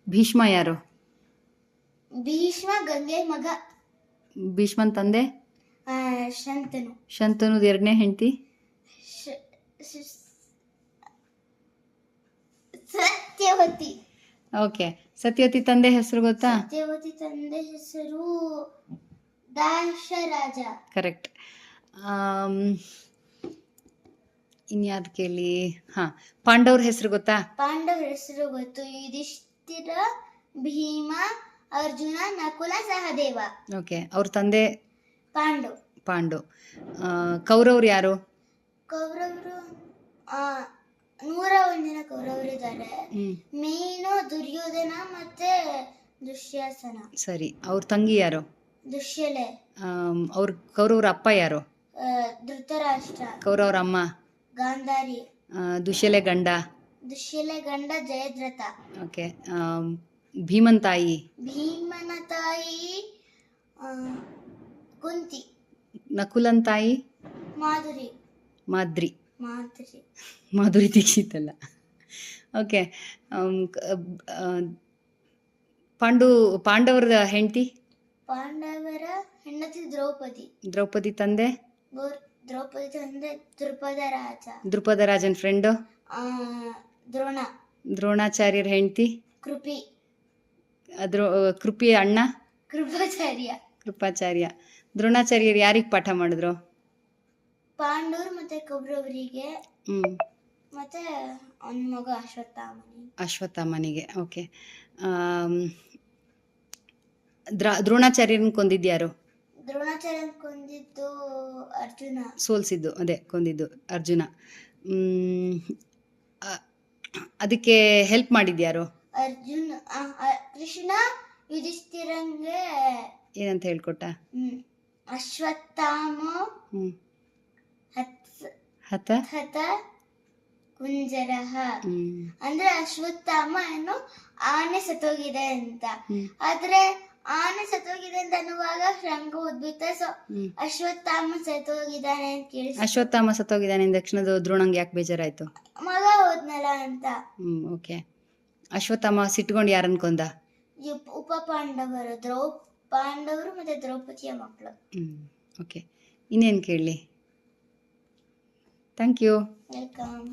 ಭೀಷ್ಮ ಯಾರು? ಭೀಷ್ಮ ಗಂಗೆ ಮಗ. ಭೀಷ್ಮನ್ ತಂದೆ? ಶಂತನು. ಶಂತನುದ್ ಎರಡನೇ ಹೆಂಡತಿ? ಸತ್ಯವತಿ. ಓಕೆ. ಸತ್ಯವತಿ ತಂದೆ ಹೆಸರು ಗೊತ್ತಾ? ಸತ್ಯವತಿ ತಂದೆ ಹೆಸರು ದಾಶರಾಜ. ಕರೆಕ್ಟ್. ಇನ್ಯಾವ್ದು ಕೇಳಿ? ಪಾಂಡವ್ರ ಹೆಸರು ಗೊತ್ತಾ? ಪಾಂಡವ್ರ ಹೆಸರು ಗೊತ್ತು. ಯುಧಿಷ್ಠಿರ, ಭೀಮ, ಅರ್ಜುನ, ನಕುಲ, ಸಹದೇವ. ಓಕೆ. ಅವ್ರ ತಂದೆ? ಪಾಂಡು. ಕೌರವ್ರು ಯಾರು? ಕೌರವರು 101 ಜನ ಕೌರವರಿದ್ದಾರೆ. ಮೇನು ದುರ್ಯೋಧನ ಮತ್ತೆ ದುಶ್ಯಾಸನ. ಸರಿ. ಅವ್ರ ತಂಗಿ ಯಾರು? ದುಶ್ಯಲೆ. ಅವ್ರ ಕೌರವ್ರ ಅಪ್ಪ ಯಾರು? ಧೃತರಾಷ್ಟ್ರ. ಕೌರವ್ರ ಅಮ್ಮ? ಗಾಂಧಾರಿ. ದುಶ್ಯಲೆ ಗಂಡ? ದುಶ್ಯಲೆ ಗಂಡ ಜಯದ್ರಥ. ಓಕೆ. ಭೀಮನ್ ತಾಯಿ? ಭೀಮನ ತಾಯಿ ಕುಂತಿ. ನಕುಲನ್ ತಾಯಿ? ಮಾಧುರಿ. ಮಾಧುರಿ ದೀಕ್ಷಿತ್ ಅಲ್ಲ. ಓಕೆ. ಪಾಂಡವರ ಹೆಂಡತಿ? ಪಾಂಡವರ ಹೆಂಡತಿ ದ್ರೌಪದಿ. ದ್ರೌಪದಿ ತಂದೆ? ದ್ರೌಪದಿ ತಂದೆ ದ್ರುಪದ ರಾಜ. ದ್ರುಪದ ರಾಜನ್ ಫ್ರೆಂಡು? ದ್ರೋಣ. ದ್ರೋಣಾಚಾರ್ಯರ ಹೆಂಡತಿ? ಕೃಪಿ. ಕೃಪಿ ಅಣ್ಣ? ಕೃಪಾಚಾರ್ಯ. ದ್ರೋಣಾಚಾರ್ಯರು ಯಾರಿಗೆ ಪಾಠ ಮಾಡಿದ್ರು? ಪಾಂಡವರು ಮತ್ತೆ ಕೌರವರಿಗೆ. ಮತ್ತೆ ಅವನ ಮಗ ಅಶ್ವತ್ಥಾಮನಿಗೆ. ಓಕೆ. ದ್ರೋಣಾಚಾರ್ಯರನ್ನ ಕೊಂದಿದ್ಯಾರು? ದ್ರೋಣಾಚಾರ್ಯನ ಕೊಂದಿದ್ದು ಅರ್ಜುನ. ಸೋಲ್ಸಿದ್ದು ಅದೇ ಕೊಂದಿದ್ದು ಅರ್ಜುನ. ಅದಕ್ಕೆ ಹೆಲ್ಪ್ ಮಾಡಿದ್ಯಾರು? ಅರ್ಜುನ. ಕೃಷ್ಣ ಯುಧಿಷ್ಠಿರಂಗೆ ಏನಂತ ಹೇಳ್ಕೊಟ್ಟ? ಅಶ್ವತ್ಥಾಮ ಹತ ಕುಂಜರಹ. ಅಂದ್ರೆ ಅಶ್ವತ್ಥಾಮ ಏನು ಆನೆ ಸತ್ತೋಗಿದೆ ಅಂತ. ಆದ್ರೆ ಆನೆ ಸತ್ತೋಗಿದೆ ಅಂತ ಅನ್ನುವಾಗ ಶಂಖ ಉದ್ಬಿತ. ಸೊ ಅಶ್ವತ್ಥಾಮ ಸತ್ತೋಗಿದ್ದಾನೆ ಅಂತ ಕೇಳಿ. ಅಶ್ವತ್ಥಾಮ ಸತ್ತೋಗಿದ್ದಾನೆ ತಕ್ಷಣದ ದ್ರೋಣಂಗೆ ಯಾಕೆ ಬೇಜಾರಾಯ್ತು? ಮಗ ಹೋದ್ನಲ್ಲ ಅಂತ. ಓಕೆ. ಅಶ್ವತ್ಥಾಮ ಸಿಟ್ಕೊಂಡು ಯಾರನ್ನ ಕೊಂದ? ಉಪ ಪಾಂಡವರು. ಪಾಂಡವರು ಮತ್ತೆ ದ್ರೌಪದಿಯ ಮಕ್ಕಳು. ಓಕೆ. ಇನ್ನೇನು ಕೇಳಲಿ? Thank you. ವೆಲ್ಕಮ್.